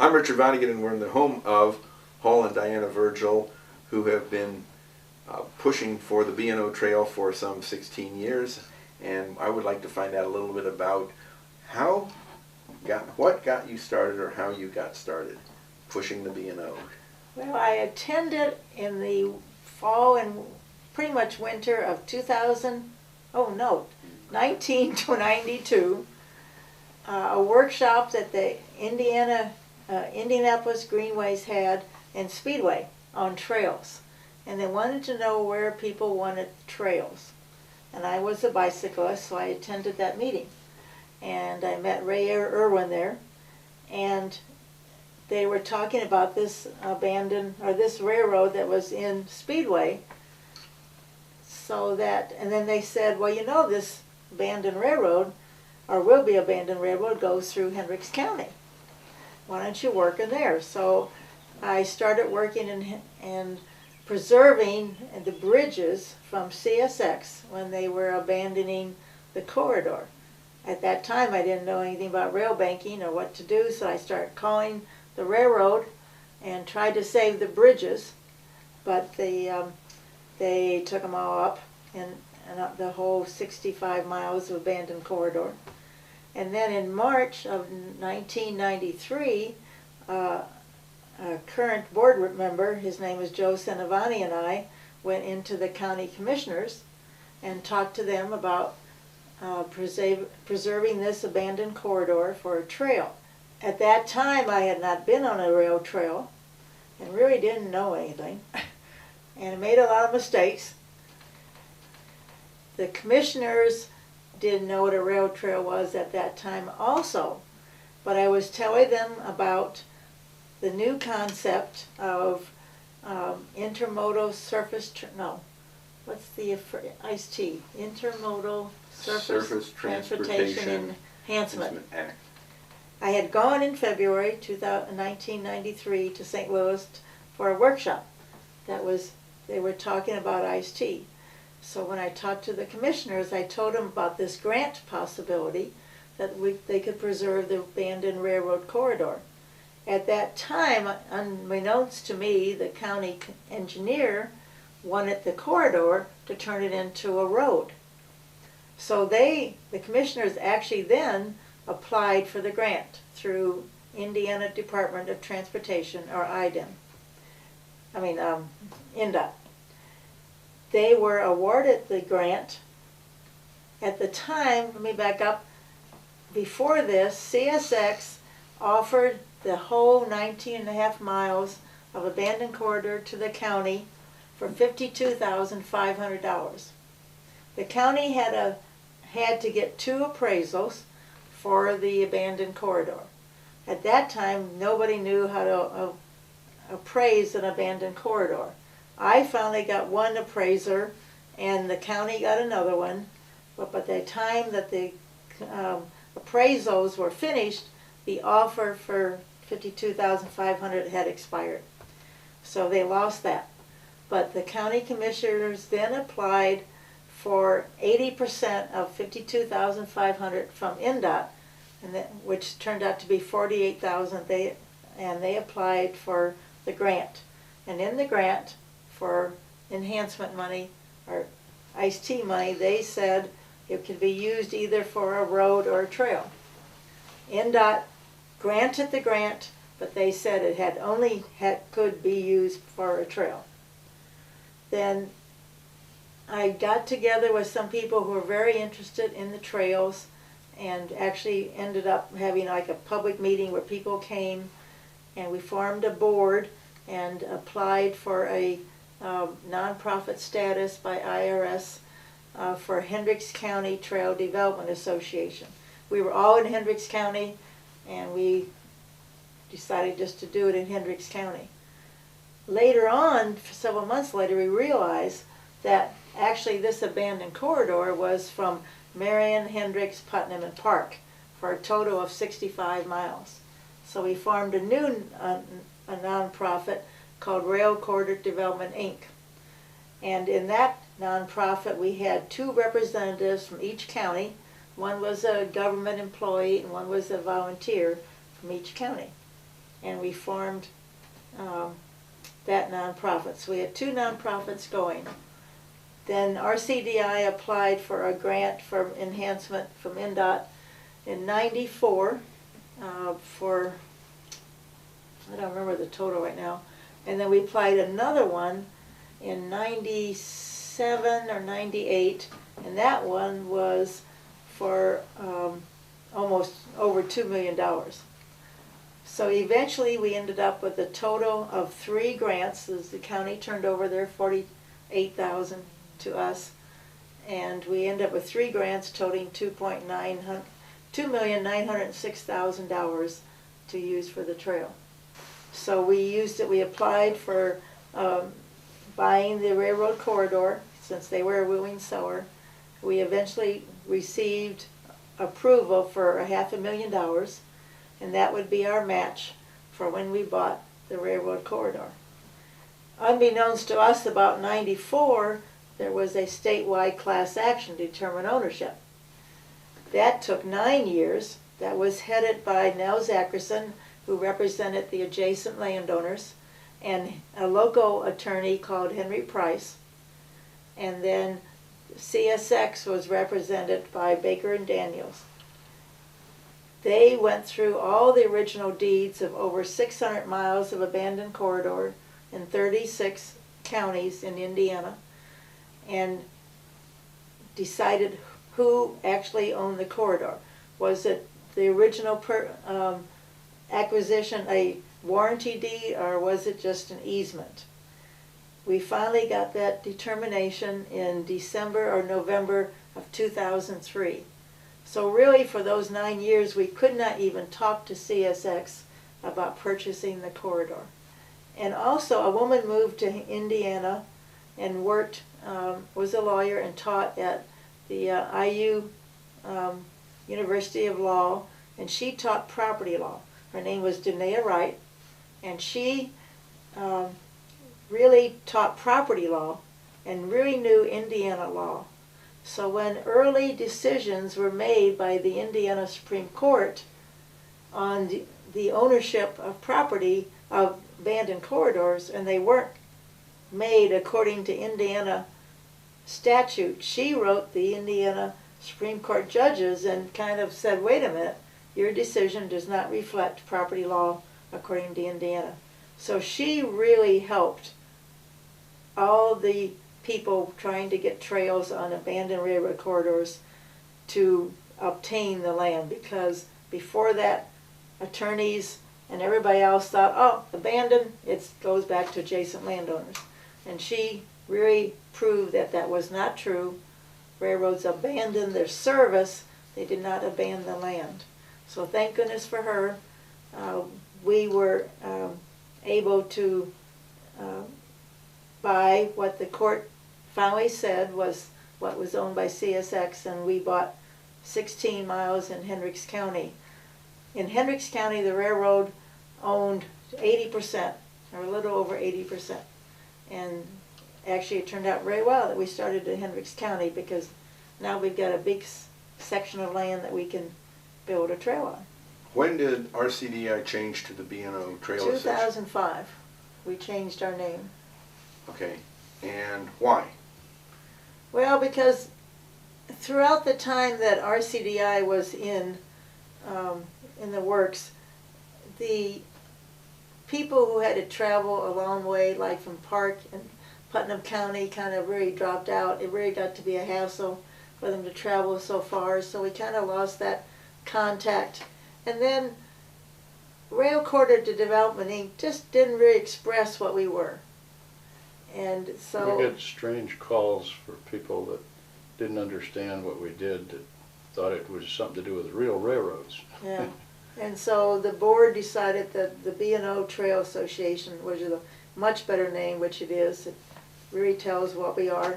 I'm Richard Vonnegut, and we're in the home of Hall and Diana Virgil, who have been pushing for the B&O Trail for some 16 years. And I would like to find out a little bit about what got you started, or how you got started pushing the B&O. Well, I attended in the fall and pretty much winter of 1992, a workshop that the Indianapolis Greenways had in Speedway on trails. And they wanted to know where people wanted trails. And I was a bicyclist, so I attended that meeting. And I met Ray Irwin there, and they were talking about this this railroad that was in Speedway. And then they said, well, you know, this abandoned railroad, or will be abandoned railroad, goes through Hendricks County. Why don't you work in there? So I started working in preserving the bridges from CSX when they were abandoning the corridor. At that time, I didn't know anything about rail banking or what to do, so I started calling the railroad and tried to save the bridges, but they took them all up, and up the whole 65 miles of abandoned corridor. And then in March of 1993, a current board member, his name is Joe Senavani, and I went into the county commissioners and talked to them about preserving this abandoned corridor for a trail. At that time, I had not been on a rail trail and really didn't know anything, and made a lot of mistakes. The commissioners didn't know what a rail trail was at that time also, but I was telling them about the new concept of intermodal surface, intermodal surface transportation enhancement Act. I had gone in February 1993 to St. Louis for a workshop. They were talking about ICE-T. So when I talked to the commissioners, I told them about this grant possibility that they could preserve the abandoned railroad corridor. At that time, unbeknownst to me, the county engineer wanted the corridor to turn it into a road. So the commissioners actually then applied for the grant through Indiana Department of Transportation, or INDOT. They were awarded the grant. At the time, let me back up, before this, CSX offered the whole 19.5 miles of abandoned corridor to the county for $52,500. The county had to get 2 appraisals for the abandoned corridor. At that time, nobody knew how to appraise an abandoned corridor. I finally got one appraiser, and the county got another one, but by the time that the appraisals were finished, the offer for $52,500 had expired. So they lost that. But the county commissioners then applied for 80% of $52,500 from INDOT, which turned out to be $48,000. And they applied for the grant. And in the grant, for enhancement money, or ICE-T money, they said it could be used either for a road or a trail. INDOT granted the grant, but they said it could be used for a trail. Then I got together with some people who were very interested in the trails, and actually ended up having like a public meeting where people came, and we formed a board and applied for a nonprofit status by IRS for Hendricks County Trail Development Association. We were all in Hendricks County, and we decided just to do it in Hendricks County. Later on, several months later, we realized that actually this abandoned corridor was from Marion, Hendricks, Putnam, and Park for a total of 65 miles. So we formed a new a nonprofit called Rail Corridor Development, Inc. And in that nonprofit, we had 2 representatives from each county. One was a government employee and one was a volunteer from each county. and we formed that nonprofit. So we had two nonprofits going. Then RCDI applied for a grant for enhancement from NDOT in '94 for, I don't remember the total right now, and then we applied another one in '97 or '98, and that one was for almost over $2 million. So eventually we ended up with a total of 3 grants, as the county turned over their $48,000 to us, and we ended up with 3 grants totaling $2,906,000 to use for the trail. So we used it, we applied for buying the railroad corridor, since they were a willing seller. We eventually received approval for $500,000, and that would be our match for when we bought the railroad corridor. Unbeknownst to us, about '94, there was a statewide class action to determine ownership. That took 9 years. That was headed by Nell Zackerson, who represented the adjacent landowners, and a local attorney called Henry Price. And then CSX was represented by Baker and Daniels. They went through all the original deeds of over 600 miles of abandoned corridor in 36 counties in Indiana and decided who actually owned the corridor. Was it the original acquisition a warranty deed, or was it just an easement? We finally got that determination in December or November of 2003. So really for those 9 years we could not even talk to CSX about purchasing the corridor. And also a woman moved to Indiana and worked, was a lawyer and taught at the IU University of Law, and she taught property law. Her name was Danae Wright, and she really taught property law and really knew Indiana law. So when early decisions were made by the Indiana Supreme Court on the ownership of property of abandoned corridors, and they weren't made according to Indiana statute, she wrote the Indiana Supreme Court judges and kind of said, wait a minute, your decision does not reflect property law according to Indiana. So she really helped all the people trying to get trails on abandoned railroad corridors to obtain the land, because before that, attorneys and everybody else thought, oh, abandoned, it goes back to adjacent landowners. And she really proved that that was not true. Railroads abandoned their service, they did not abandon the land. So thank goodness for her. We were able to buy what the court finally said was what was owned by CSX, and we bought 16 miles in Hendricks County. In Hendricks County, the railroad owned 80%, or a little over 80%. And actually it turned out very well that we started in Hendricks County, because now we've got a big section of land that we can build a trail on. When did RCDI change to the B&O Trail Association? 2005. We changed our name. Okay, and why? Well, because throughout the time that RCDI was in the works, the people who had to travel a long way, like from Park and Putnam County, kind of really dropped out. It really got to be a hassle for them to travel so far, so we kind of lost that contact. And then Rail Corridor Development Inc. just didn't really express what we were. And so we get strange calls for people that didn't understand what we did, that thought it was something to do with real railroads. Yeah. And so the board decided that the B&O Trail Association was a much better name, which it is. It really tells what we are.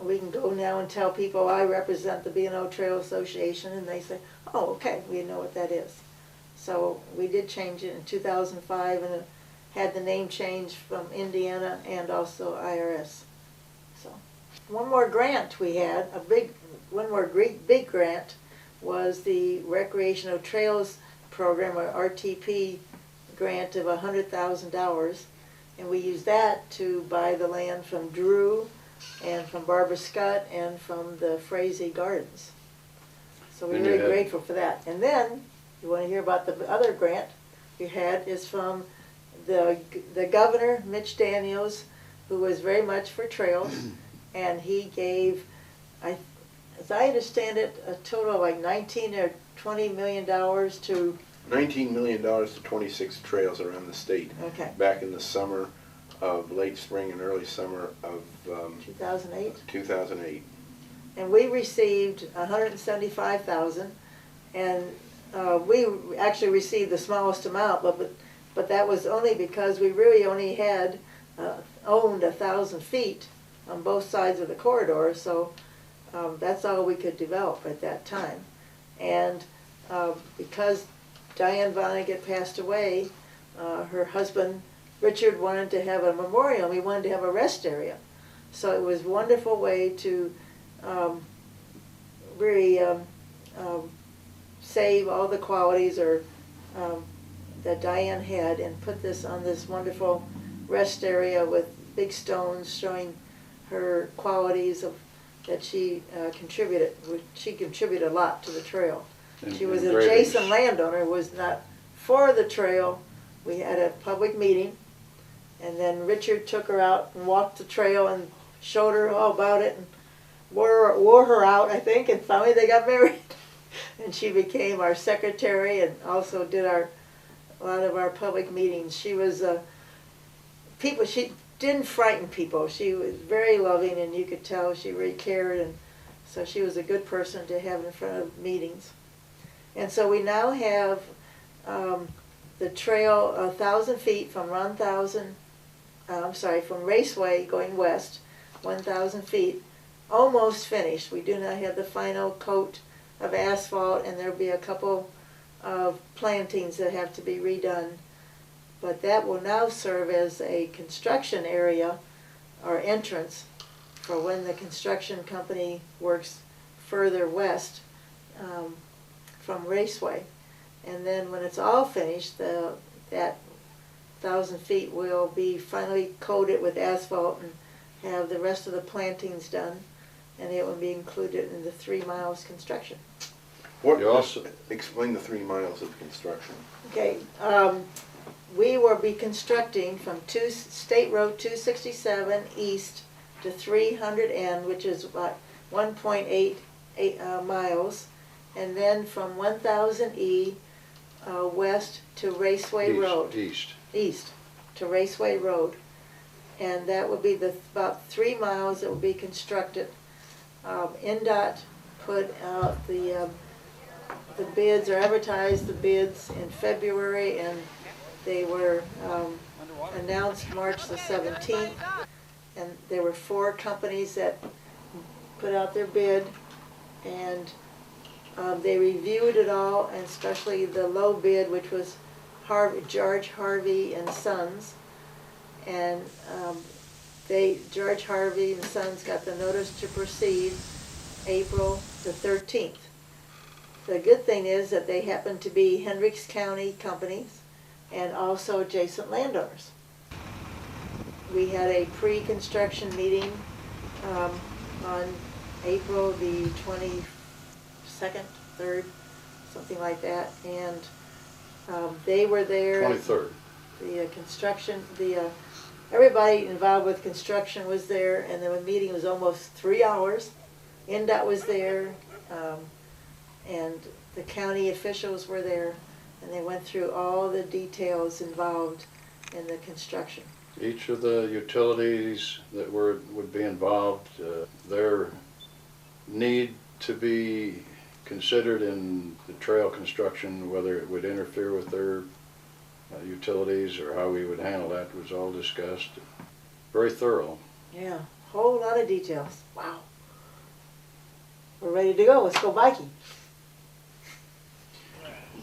We can go now and tell people I represent the B&O Trail Association, and they say, oh, okay, we know what that is. So we did change it in 2005, and it had the name change from Indiana and also IRS. So one more grant we had, one more big grant, was the Recreational Trails Program, or RTP, grant of $100,000, and we used that to buy the land from Drew and from Barbara Scott and from the Frazee Gardens. So we're And you very had- grateful for that. And then, you want to hear about the other grant you had is from the governor, Mitch Daniels, who was very much for trails, and he gave, as I understand it, a total of like 19 or $20 million to, $19 million to 26 trails around the state. okay, Back in the summer of late spring and early summer of 2008. 2008. And we received 175,000, and we actually received the smallest amount, but that was only because we really only had owned 1,000 feet on both sides of the corridor, so that's all we could develop at that time. And because Diane Vonnegut passed away, her husband Richard wanted to have a memorial, and we wanted to have a rest area. So it was a wonderful way to really save all the qualities that Diane had and put this on this wonderful rest area with big stones showing her qualities of that she contributed. She contributed a lot to the trail. She was an Engravings. adjacent landowner, was not for the trail. We had a public meeting, and then Richard took her out and walked the trail and showed her all about it and wore her out, I think, and finally they got married. And she became our secretary and also did a lot of our public meetings. She was she didn't frighten people. She was very loving, and you could tell she really cared, and so she was a good person to have in front of meetings. And so we now have the trail 1,000 feet from from Raceway going west, 1,000 feet, almost finished. We do not have the final coat of asphalt, and there'll be a couple of plantings that have to be redone. But that will now serve as a construction area or entrance for when the construction company works further west from Raceway. And then when it's all finished, that 1,000 feet will be finally coated with asphalt and have the rest of the plantings done, and it will be included in the 3 miles construction. You also- Explain the 3 miles of construction. Okay, we will be constructing from State Road 267 east to 300 N, which is about 1.8 miles, and then from 1000 E west to Raceway Road. East to Raceway Road. And that will be about 3 miles that will be constructed. NDOT put out the bids, or advertised the bids in February, and they were announced March the 17th. And there were 4 companies that put out their bid, and they reviewed it all, and especially the low bid, which was George Harvey and Sons. And George Harvey and Sons got the notice to proceed April the 13th. The good thing is that they happen to be Hendricks County companies and also adjacent landowners. We had a pre-construction meeting on April the 22nd, 3rd, something like that, and they were there. 23rd. The construction, everybody involved with construction was there, and the meeting was almost 3 hours. NDOT was there, and the county officials were there, and they went through all the details involved in the construction. Each of the utilities that would be involved, their need to be considered in the trail construction, whether it would interfere with their utilities or how we would handle that, was all discussed. Very thorough. Yeah, whole lot of details. Wow. We're ready to go. Let's go biking.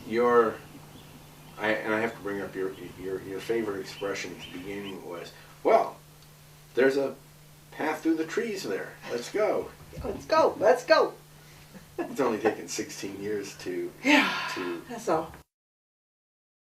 And I have to bring up your favorite expression at the beginning was, well, there's a path through the trees there. Let's go. Let's go. Let's go. It's only taken 16 years to Yeah, that's all.